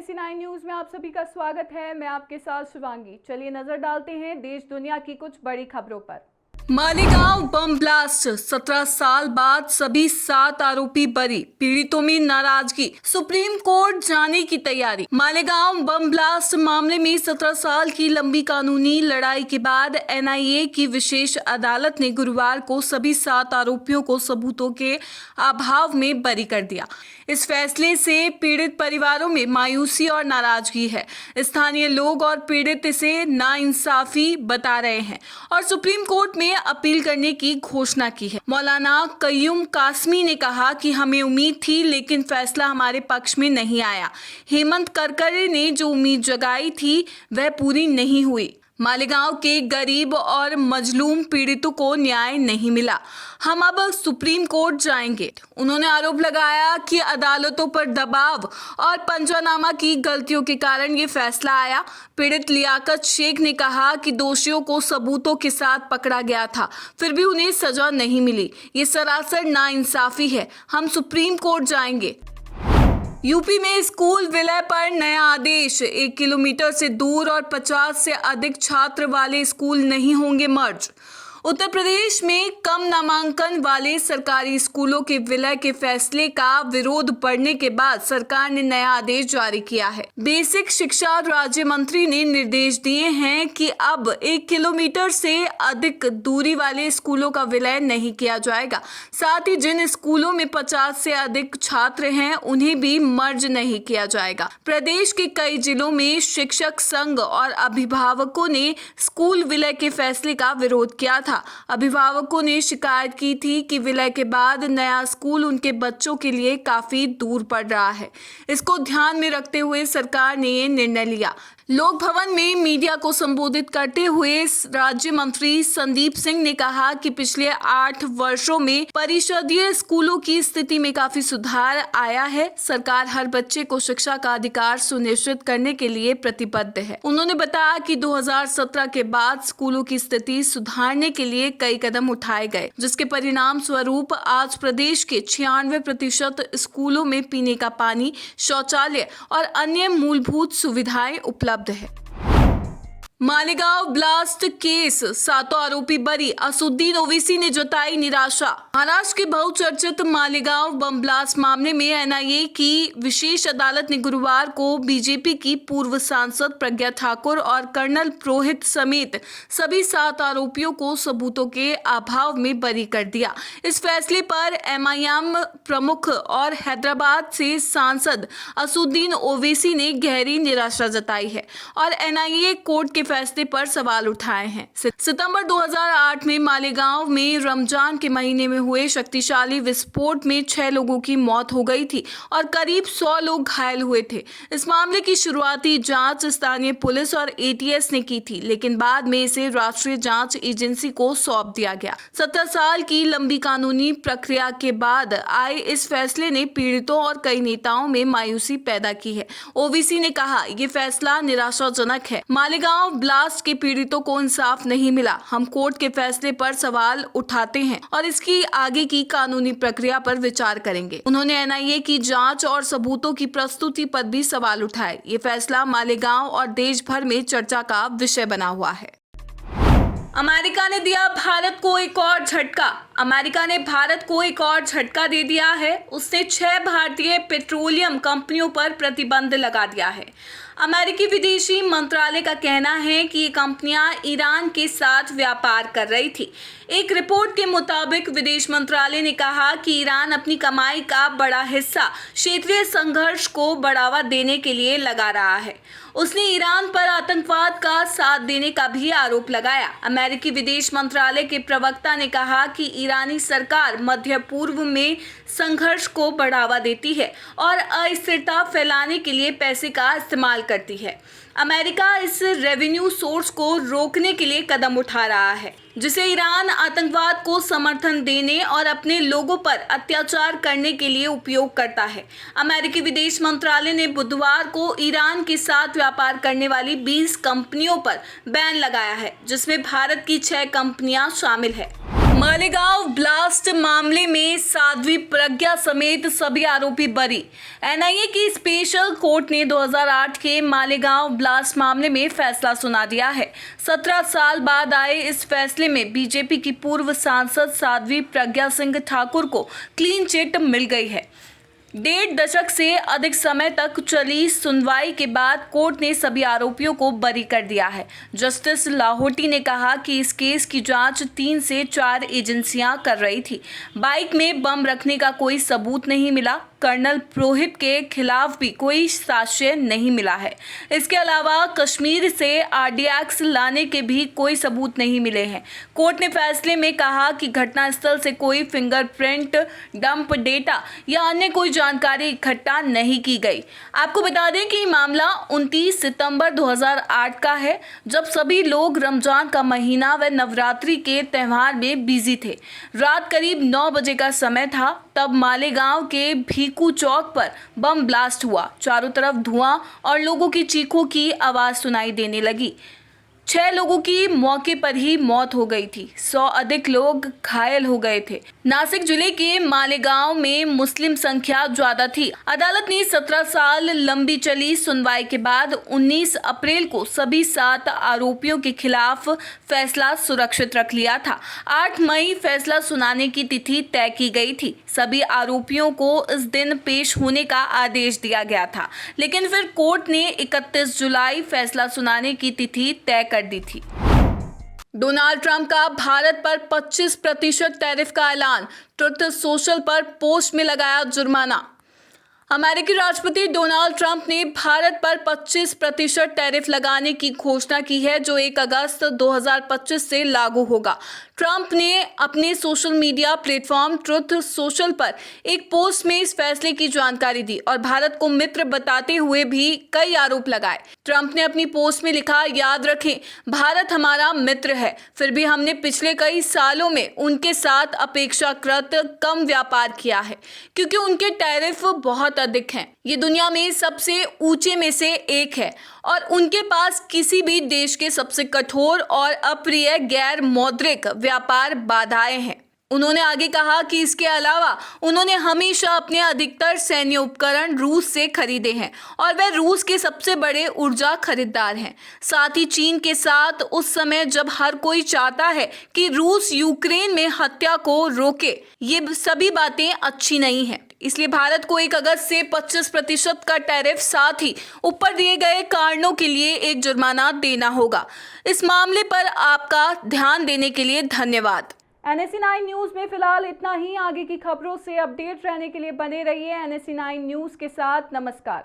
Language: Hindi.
NAC9 न्यूज में आप सभी का स्वागत है। मैं आपके साथ शिवांगी। चलिए नजर डालते हैं देश दुनिया की कुछ बड़ी खबरों पर। मालेगांव बम ब्लास्ट, 17 साल बाद सभी 7 आरोपी बरी, पीड़ितों में नाराजगी, सुप्रीम कोर्ट जाने की तैयारी। मालेगांव बम ब्लास्ट मामले में 17 साल की लंबी कानूनी लड़ाई के बाद NIA की विशेष अदालत ने गुरुवार को सभी 7 आरोपियों को सबूतों के अभाव में बरी कर दिया। इस फैसले से पीड़ित परिवारों में मायूसी और नाराजगी है। स्थानीय लोग और पीड़ित इसे नाइंसाफी बता रहे हैं और सुप्रीम कोर्ट में अपील करने की घोषणा की है। मौलाना कय्यूम कासमी ने कहा कि हमें उम्मीद थी लेकिन फैसला हमारे पक्ष में नहीं आया। हेमंत करकरे ने जो उम्मीद जगाई थी वह पूरी नहीं हुई। मालेगांव के गरीब और मजलूम पीड़ितों को न्याय नहीं मिला। हम अब सुप्रीम कोर्ट जाएंगे। उन्होंने आरोप लगाया कि अदालतों पर दबाव और पंचनामा की गलतियों के कारण ये फैसला आया। पीड़ित लियाकत शेख ने कहा कि दोषियों को सबूतों के साथ पकड़ा गया था, फिर भी उन्हें सजा नहीं मिली। ये सरासर नाइंसाफी है। हम सुप्रीम कोर्ट जाएंगे। यूपी में स्कूल विलय पर नया आदेश। 1 किलोमीटर से दूर और 50 से अधिक छात्र वाले स्कूल नहीं होंगे मर्ज। उत्तर प्रदेश में कम नामांकन वाले सरकारी स्कूलों के विलय के फैसले का विरोध बढ़ने के बाद सरकार ने नया आदेश जारी किया है। बेसिक शिक्षा राज्य मंत्री ने निर्देश दिए हैं कि अब 1 किलोमीटर से अधिक दूरी वाले स्कूलों का विलय नहीं किया जाएगा। साथ ही जिन स्कूलों में 50 से अधिक छात्र हैं उन्हें भी मर्ज नहीं किया जाएगा। प्रदेश के कई जिलों में शिक्षक संघ और अभिभावकों ने स्कूल विलय के फैसले का विरोध किया था। अभिभावकों ने शिकायत की थी कि विलय के बाद नया स्कूल उनके बच्चों के लिए काफी दूर पड़ रहा है। इसको ध्यान में रखते हुए सरकार ने ये निर्णय लिया। लोक भवन में मीडिया को संबोधित करते हुए राज्य मंत्री संदीप सिंह ने कहा कि पिछले 8 वर्षों में परिषदीय स्कूलों की स्थिति में काफी सुधार आया है। सरकार हर बच्चे को शिक्षा का अधिकार सुनिश्चित करने के लिए प्रतिबद्ध है। उन्होंने बताया कि 2017 के बाद स्कूलों की स्थिति सुधारने के लिए कई कदम उठाए गए, जिसके परिणाम स्वरूप आज प्रदेश के 96% स्कूलों में पीने का पानी, शौचालय और अन्य मूलभूत सुविधाएं उपलब्ध है। मालेगांव ब्लास्ट केस, 7 आरोपी बरी, असुद्दीन ओवैसी ने जताई निराशा। महाराष्ट्र के बहुचर्चित मालेगांव बम ब्लास्ट मामले में NIA की विशेष अदालत ने गुरुवार को बीजेपी की पूर्व सांसद प्रज्ञा ठाकुर और कर्नल पुरोहित समेत सभी 7 आरोपियों को सबूतों के अभाव में बरी कर दिया। इस फैसले पर MIM प्रमुख और हैदराबाद से सांसद असुद्दीन ओवैसी ने गहरी निराशा जताई है और NIA कोर्ट के फैसले पर सवाल उठाए हैं। सितंबर 2008 में मालेगांव में रमजान के महीने में हुए शक्तिशाली विस्फोट में 6 लोगों की मौत हो गई थी और करीब 100 लोग घायल हुए थे। इस मामले की शुरुआती जांच स्थानीय पुलिस और ATS ने की थी, लेकिन बाद में इसे राष्ट्रीय जांच एजेंसी को सौंप दिया गया। 17 साल की लंबी कानूनी प्रक्रिया के बाद आए इस फैसले ने पीड़ितों और कई नेताओं में मायूसी पैदा की है। ओवैसी ने कहा, ये फैसला निराशाजनक है। मालेगांव ब्लास्ट के पीड़ितों को इंसाफ नहीं मिला। हम कोर्ट के फैसले पर सवाल उठाते हैं और इसकी आगे की कानूनी प्रक्रिया पर विचार करेंगे। उन्होंने NIA की जांच और सबूतों की प्रस्तुति पर भी सवाल उठाए। ये फैसला मालेगांव और देश भर में चर्चा का विषय बना हुआ है। अमेरिका ने दिया भारत को एक और झटका। अमेरिका ने भारत को एक और झटका दे दिया है। उसने 6 भारतीय पेट्रोलियम कंपनियों पर प्रतिबंध लगा दिया है। अमेरिकी विदेशी मंत्रालय का कहना है कि ये कंपनियां ईरान के साथ व्यापार कर रही थी। एक रिपोर्ट के मुताबिक विदेश मंत्रालय ने कहा कि ईरान अपनी कमाई का बड़ा हिस्सा क्षेत्रीय संघर्ष को बढ़ावा देने के लिए लगा रहा है। उसने ईरान पर आतंकवाद का साथ देने का भी आरोप लगाया। अमेरिकी विदेश मंत्रालय के प्रवक्ता ने कहा कि ईरानी सरकार मध्य पूर्व में संघर्ष को बढ़ावा देती है और अस्थिरता फैलाने के लिए पैसे का इस्तेमाल करती है। अमेरिका इस रेवेन्यू सोर्स को रोकने के लिए कदम उठा रहा है, जिसे ईरान आतंकवाद को समर्थन देने और अपने लोगों पर अत्याचार करने के लिए उपयोग करता है। अमेरिकी विदेश मंत्रालय ने बुधवार को ईरान के साथ व्यापार करने वाली 20 कंपनियों पर बैन लगाया है, जिसमें भारत की 6 कंपनियां शामिल है। मालेगांव ब्लास्ट मामले में साध्वी प्रज्ञा समेत सभी आरोपी बरी। एनआईए की स्पेशल कोर्ट ने 2008 के मालेगांव ब्लास्ट मामले में फैसला सुना दिया है। 17 साल बाद आए इस फैसले में बीजेपी की पूर्व सांसद साध्वी प्रज्ञा सिंह ठाकुर को क्लीन चिट मिल गई है। 1.5 दशक से अधिक समय तक चली सुनवाई के बाद कोर्ट ने सभी आरोपियों को बरी कर दिया है। जस्टिस लाहौटी ने कहा कि इस केस की जांच 3 से 4 एजेंसियां कर रही थी। बाइक में बम रखने का कोई सबूत नहीं मिला। कर्नल पुरोहित के खिलाफ भी कोई साक्ष्य नहीं मिला है। इसके अलावा कश्मीर से RDX लाने के भी कोई सबूत नहीं मिले हैं। कोर्ट ने फैसले में कहा कि घटनास्थल से कोई फिंगरप्रिंट, डंप डेटा या अन्य कोई जानकारी इकट्ठा नहीं की गई। आपको बता दें कि मामला 29 सितंबर 2008 का है, जब सभी लोग रमजान का महीना व नवरात्रि के त्यौहार में बिजी थे। रात करीब 9 बजे का समय था, तब मालेगांव के भीकू चौक पर बम ब्लास्ट हुआ। चारों तरफ धुआं और लोगों की चीखों की आवाज सुनाई देने लगी। 6 लोगों की मौके पर ही मौत हो गई थी। 100 अधिक लोग घायल हो गए थे। नासिक जिले के मालेगांव में मुस्लिम संख्या ज्यादा थी। अदालत ने 17 साल लंबी चली सुनवाई के बाद 19 अप्रैल को सभी 7 आरोपियों के खिलाफ फैसला सुरक्षित रख लिया था। 8 मई फैसला सुनाने की तिथि तय की गई थी। सभी आरोपियों को इस दिन पेश होने का आदेश दिया गया था, लेकिन फिर कोर्ट ने 31 जुलाई फैसला सुनाने की तिथि तय कर दी थी। डोनाल्ड ट्रंप का भारत पर 25% टैरिफ का ऐलान। ट्रुथ सोशल पर पोस्ट में लगाया जुर्माना। अमेरिकी राष्ट्रपति डोनाल्ड ट्रंप ने भारत पर 25% टैरिफ लगाने की घोषणा की है, जो 1 अगस्त 2025 से लागू होगा। ट्रंप ने अपने social media platform truth social पर एक पोस्ट में इस फैसले की जानकारी दी और भारत को मित्र बताते हुए भी कई आरोप लगाए। ट्रंप ने अपनी पोस्ट में लिखा, याद रखें, भारत हमारा मित्र है, फिर भी हमने पिछले कई सालों में उनके साथ अपेक्षाकृत कम व्यापार किया है, क्योंकि उनके टैरिफ बहुत अधिक हैं। ये दुनिया में सबसे ऊंचे में से एक है और उनके पास किसी भी देश के सबसे कठोर और अप्रिय गैर मौद्रिक व्यापार बाधाएं हैं। उन्होंने आगे कहा कि इसके अलावा उन्होंने हमेशा अपने अधिकतर सैन्य उपकरण रूस से खरीदे हैं और वह रूस के सबसे बड़े ऊर्जा खरीदार हैं। साथ ही चीन के साथ उस समय जब हर कोई चाहता है कि रूस यूक्रेन में हत्या को रोके, ये सभी बातें अच्छी नहीं हैं। इसलिए भारत को 1 अगस्त से 25% का टैरिफ, साथ ही ऊपर दिए गए कारणों के लिए एक जुर्माना देना होगा। इस मामले पर आपका ध्यान देने के लिए धन्यवाद। NSE9 न्यूज़ में फिलहाल इतना ही। आगे की खबरों से अपडेट रहने के लिए बने रहिए NSE9 न्यूज़ के साथ। नमस्कार।